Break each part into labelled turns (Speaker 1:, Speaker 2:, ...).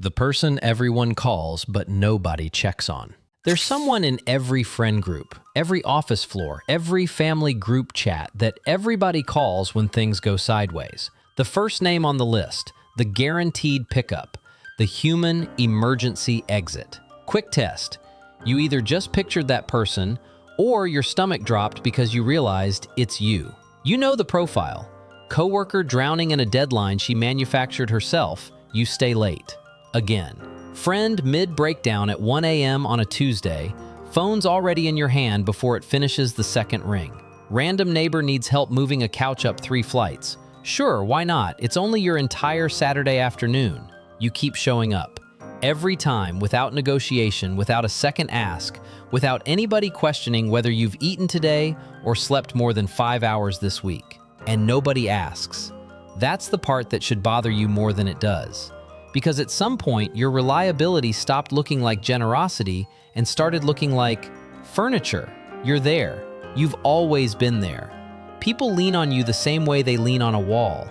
Speaker 1: The person everyone calls but nobody checks on. There's someone in every friend group, every office floor, every family group chat that everybody calls when things go sideways. The first name on the list, the guaranteed pickup, the human emergency exit. Quick test. You either just pictured that person or your stomach dropped because you realized it's you. You know the profile. Coworker drowning in a deadline she manufactured herself, you stay late. Again. Friend mid-breakdown at 1 a.m. on a Tuesday, phone's already in your hand before it finishes the second ring. Random neighbor needs help moving a couch up 3 flights. Sure, why not? It's only your entire Saturday afternoon. You keep showing up. Every time, without negotiation, without a second ask, without anybody questioning whether you've eaten today or slept more than 5 hours this week. And nobody asks. That's the part that should bother you more than it does. Because at some point, your reliability stopped looking like generosity and started looking like furniture. You're there. You've always been there. People lean on you the same way they lean on a wall,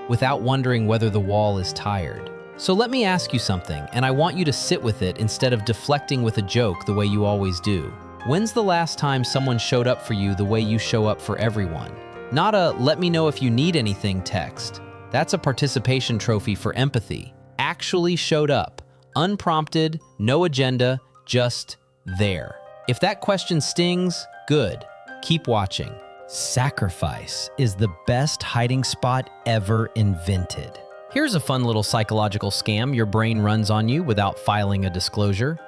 Speaker 1: without wondering whether the wall is tired. So let me ask you something, and I want you to sit with it instead of deflecting with a joke the way you always do. When's the last time someone showed up for you the way you show up for everyone? Not a "let me know if you need anything" text. That's a participation trophy for empathy. Actually showed up, unprompted, no agenda, just there. If that question stings, good. Keep watching. Sacrifice is the best hiding spot ever invented. Here's a fun little psychological scam your brain runs on you without filing a disclosure.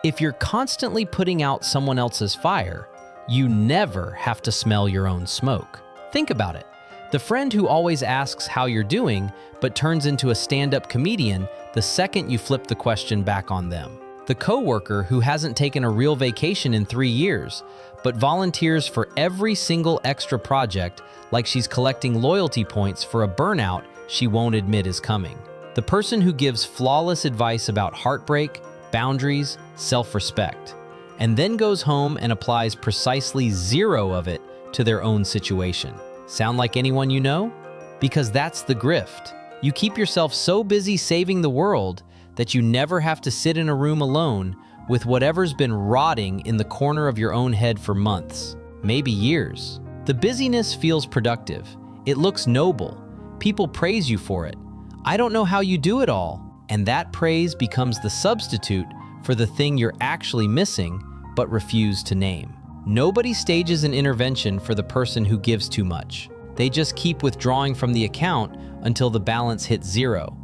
Speaker 1: If you're constantly putting out someone else's fire, you never have to smell your own smoke. Think about it. The friend who always asks how you're doing, but turns into a stand-up comedian the second you flip the question back on them. The coworker who hasn't taken a real vacation in 3 years, but volunteers for every single extra project like she's collecting loyalty points for a burnout she won't admit is coming. The person who gives flawless advice about heartbreak, boundaries, self-respect, and then goes home and applies precisely 0 of it to their own situation. Sound like anyone you know? Because that's the grift. You keep yourself so busy saving the world that you never have to sit in a room alone with whatever's been rotting in the corner of your own head for months, maybe years. The busyness feels productive. It looks noble. People praise you for it. I don't know how you do it all. And that praise becomes the substitute for the thing you're actually missing but refuse to name. Nobody stages an intervention for the person who gives too much. They just keep withdrawing from the account until the balance hits 0.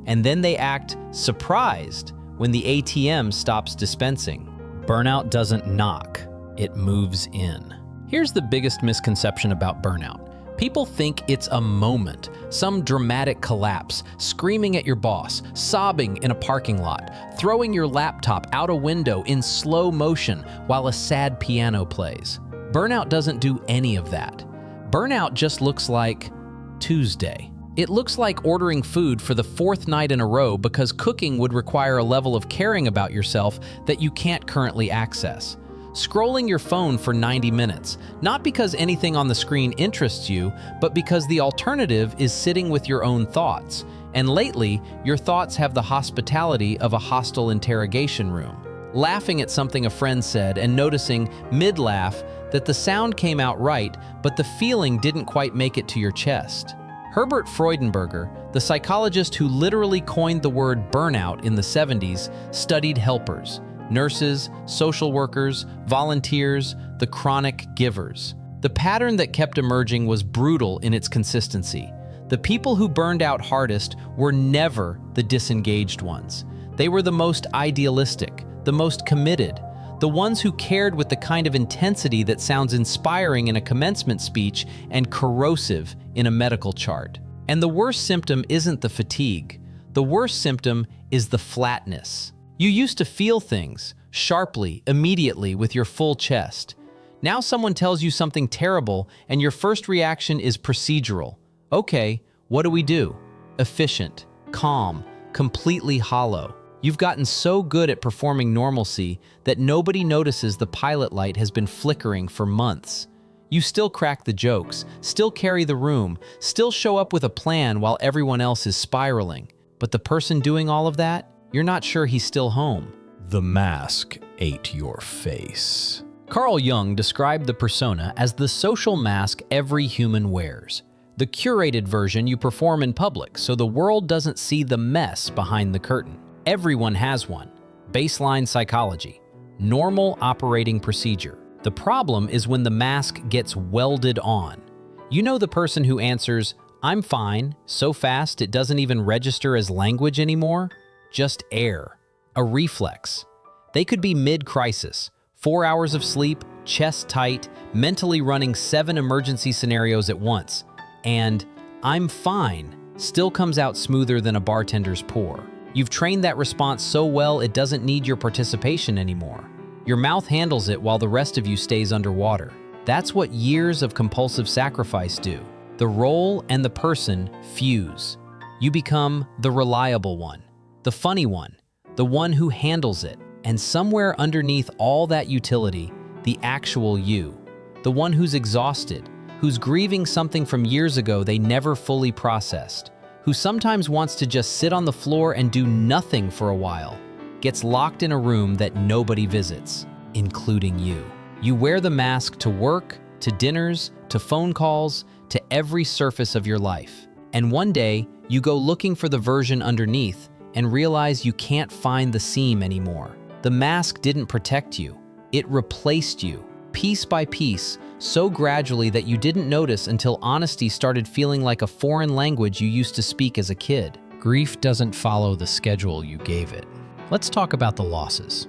Speaker 1: And then they act surprised when the ATM stops dispensing. Burnout doesn't knock, it moves in. Here's the biggest misconception about burnout. People think it's a moment, some dramatic collapse, screaming at your boss, sobbing in a parking lot, throwing your laptop out a window in slow motion while a sad piano plays. Burnout doesn't do any of that. Burnout just looks like Tuesday. It looks like ordering food for the 4th night in a row because cooking would require a level of caring about yourself that you can't currently access. Scrolling your phone for 90 minutes, not because anything on the screen interests you, but because the alternative is sitting with your own thoughts. And lately, your thoughts have the hospitality of a hostile interrogation room. Laughing at something a friend said and noticing, mid-laugh, that the sound came out right, but the feeling didn't quite make it to your chest. Herbert Freudenberger, the psychologist who literally coined the word burnout in the 70s, studied helpers. Nurses, social workers, volunteers, the chronic givers. The pattern that kept emerging was brutal in its consistency. The people who burned out hardest were never the disengaged ones. They were the most idealistic, the most committed, the ones who cared with the kind of intensity that sounds inspiring in a commencement speech and corrosive in a medical chart. And the worst symptom isn't the fatigue. The worst symptom is the flatness. You used to feel things sharply, immediately, with your full chest. Now someone tells you something terrible and your first reaction is procedural. Okay, what do we do? Efficient, calm, completely hollow. You've gotten so good at performing normalcy that nobody notices the pilot light has been flickering for months. You still crack the jokes, still carry the room, still show up with a plan while everyone else is spiraling. But the person doing all of that? You're not sure he's still home.
Speaker 2: The mask ate your face.
Speaker 1: Carl Jung described the persona as the social mask every human wears, the curated version you perform in public so the world doesn't see the mess behind the curtain. Everyone has one. Baseline psychology. Normal operating procedure. The problem is when the mask gets welded on. You know the person who answers, "I'm fine," so fast it doesn't even register as language anymore? Just air. A reflex. They could be mid-crisis, 4 hours of sleep, chest tight, mentally running 7 emergency scenarios at once, and "I'm fine" still comes out smoother than a bartender's pour. You've trained that response so well it doesn't need your participation anymore. Your mouth handles it while the rest of you stays underwater. That's what years of compulsive sacrifice do. The role and the person fuse. You become the reliable one, the funny one, the one who handles it, and somewhere underneath all that utility, the actual you, the one who's exhausted, who's grieving something from years ago they never fully processed, who sometimes wants to just sit on the floor and do nothing for a while, gets locked in a room that nobody visits, including you. You wear the mask to work, to dinners, to phone calls, to every surface of your life. And one day, you go looking for the version underneath and realize you can't find the seam anymore. The mask didn't protect you. It replaced you, piece by piece, so gradually that you didn't notice until honesty started feeling like a foreign language you used to speak as a kid. Grief doesn't follow the schedule you gave it. Let's talk about the losses.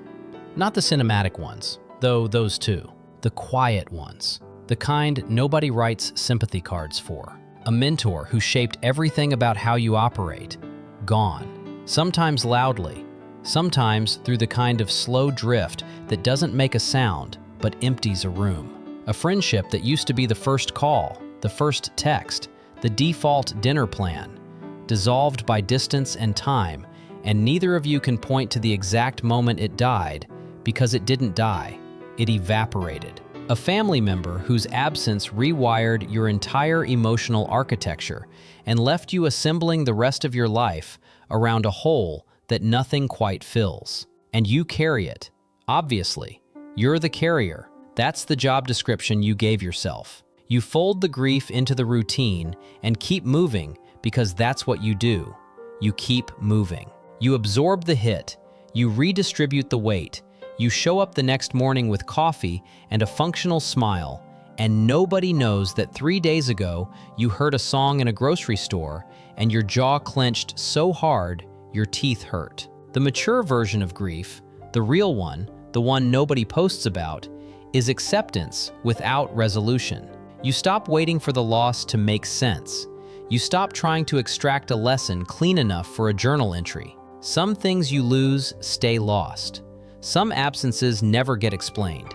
Speaker 1: Not the cinematic ones, though those too. The quiet ones. The kind nobody writes sympathy cards for. A mentor who shaped everything about how you operate. Gone. Sometimes loudly. Sometimes through the kind of slow drift that doesn't make a sound, but empties a room. A friendship that used to be the first call, the first text, the default dinner plan. Dissolved by distance and time, and neither of you can point to the exact moment it died, because it didn't die, it evaporated. A family member whose absence rewired your entire emotional architecture and left you assembling the rest of your life around a hole that nothing quite fills. And you carry it. Obviously, you're the carrier. That's the job description you gave yourself. You fold the grief into the routine and keep moving because that's what you do. You keep moving. You absorb the hit. You redistribute the weight. You show up the next morning with coffee and a functional smile, and nobody knows that 3 days ago you heard a song in a grocery store and your jaw clenched so hard your teeth hurt. The mature version of grief, the real one, the one nobody posts about, is acceptance without resolution. You stop waiting for the loss to make sense. You stop trying to extract a lesson clean enough for a journal entry. Some things you lose stay lost. Some absences never get explained.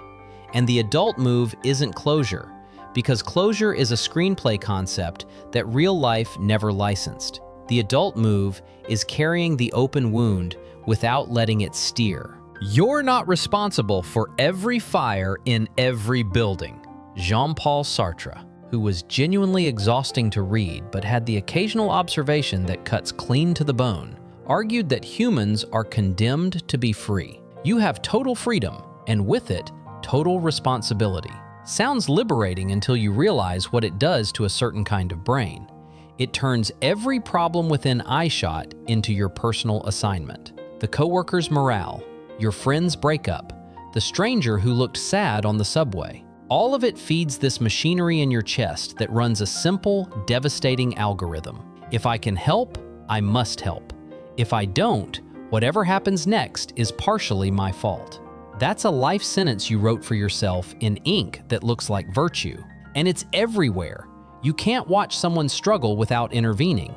Speaker 1: And the adult move isn't closure, because closure is a screenplay concept that real life never licensed. The adult move is carrying the open wound without letting it steer. You're not responsible for every fire in every building. Jean-Paul Sartre, who was genuinely exhausting to read but had the occasional observation that cuts clean to the bone, argued that humans are condemned to be free. You have total freedom, and with it, total responsibility. Sounds liberating until you realize what it does to a certain kind of brain. It turns every problem within eyeshot into your personal assignment. The coworker's morale, your friend's breakup, the stranger who looked sad on the subway. All of it feeds this machinery in your chest that runs a simple, devastating algorithm. If I can help, I must help. If I don't, whatever happens next is partially my fault. That's a life sentence you wrote for yourself in ink that looks like virtue. And it's everywhere. You can't watch someone struggle without intervening.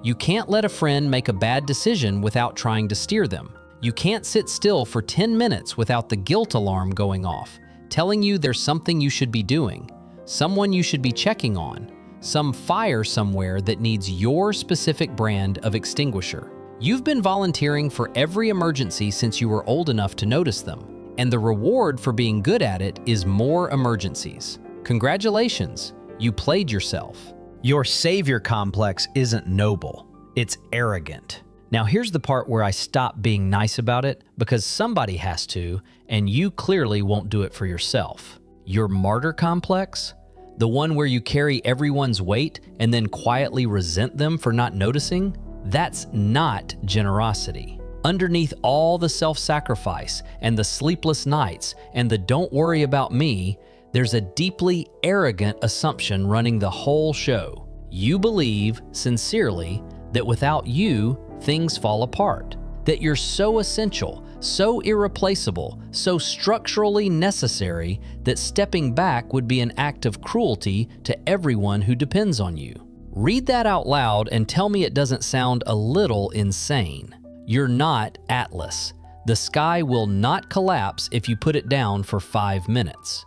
Speaker 1: You can't let a friend make a bad decision without trying to steer them. You can't sit still for 10 minutes without the guilt alarm going off, telling you there's something you should be doing, someone you should be checking on, some fire somewhere that needs your specific brand of extinguisher. You've been volunteering for every emergency since you were old enough to notice them, and the reward for being good at it is more emergencies. Congratulations, you played yourself. Your savior complex isn't noble, it's arrogant. Now here's the part where I stop being nice about it because somebody has to, and you clearly won't do it for yourself. Your martyr complex? The one where you carry everyone's weight and then quietly resent them for not noticing? That's not generosity. Underneath all the self-sacrifice and the sleepless nights and the don't worry about me, there's a deeply arrogant assumption running the whole show. You believe, sincerely, that without you, things fall apart. That you're so essential, so irreplaceable, so structurally necessary that stepping back would be an act of cruelty to everyone who depends on you. Read that out loud and tell me it doesn't sound a little insane. You're not Atlas. The sky will not collapse if you put it down for 5 minutes.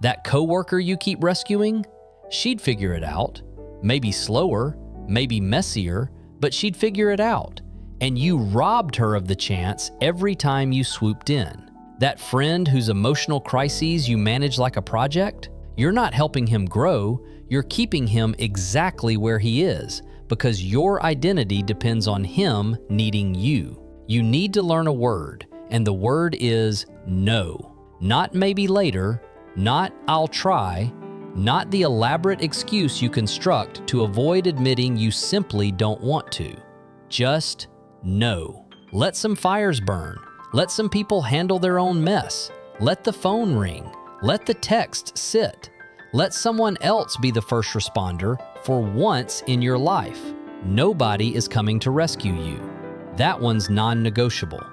Speaker 1: That coworker you keep rescuing? She'd figure it out. Maybe slower, maybe messier, but she'd figure it out. And you robbed her of the chance every time you swooped in. That friend whose emotional crises you manage like a project? You're not helping him grow, you're keeping him exactly where he is because your identity depends on him needing you. You need to learn a word, and the word is no. Not maybe later, not I'll try, not the elaborate excuse you construct to avoid admitting you simply don't want to. Just no. Let some fires burn. Let some people handle their own mess. Let the phone ring. Let the text sit. Let someone else be the first responder for once in your life. Nobody is coming to rescue you. That one's non-negotiable.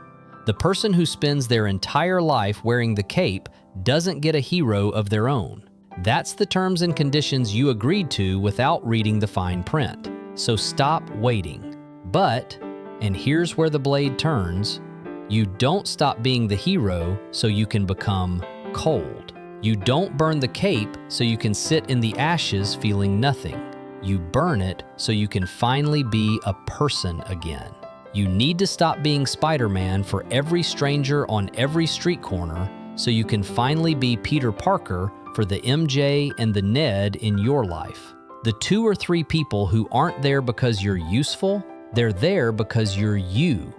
Speaker 1: The person who spends their entire life wearing the cape doesn't get a hero of their own. That's the terms and conditions you agreed to without reading the fine print. So stop waiting. But, and here's where the blade turns, you don't stop being the hero so you can become cold. You don't burn the cape so you can sit in the ashes feeling nothing. You burn it so you can finally be a person again. You need to stop being Spider-Man for every stranger on every street corner so you can finally be Peter Parker for the MJ and the Ned in your life. The 2 or 3 people who aren't there because you're useful, they're there because you're you.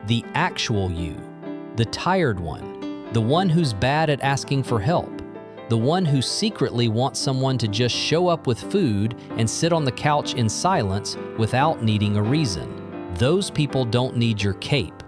Speaker 1: The actual you. The tired one. The one who's bad at asking for help. The one who secretly wants someone to just show up with food and sit on the couch in silence without needing a reason. Those people don't need your cape.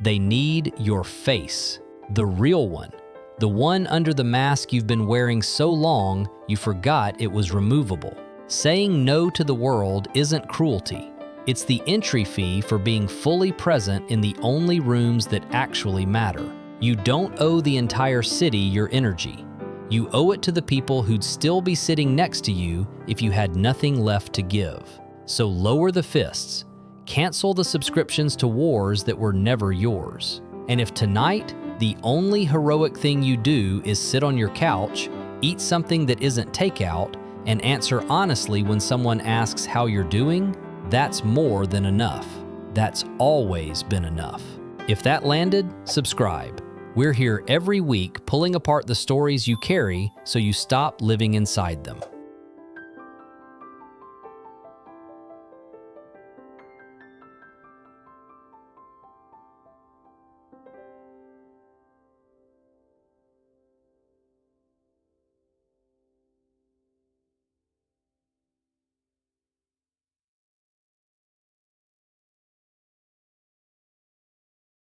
Speaker 1: They need your face. The real one. The one under the mask you've been wearing so long you forgot it was removable. Saying no to the world isn't cruelty. It's the entry fee for being fully present in the only rooms that actually matter. You don't owe the entire city your energy. You owe it to the people who'd still be sitting next to you if you had nothing left to give. So lower the fists. Cancel the subscriptions to wars that were never yours. And if tonight, the only heroic thing you do is sit on your couch, eat something that isn't takeout, and answer honestly when someone asks how you're doing, that's more than enough. That's always been enough. If that landed, subscribe. We're here every week pulling apart the stories you carry so you stop living inside them.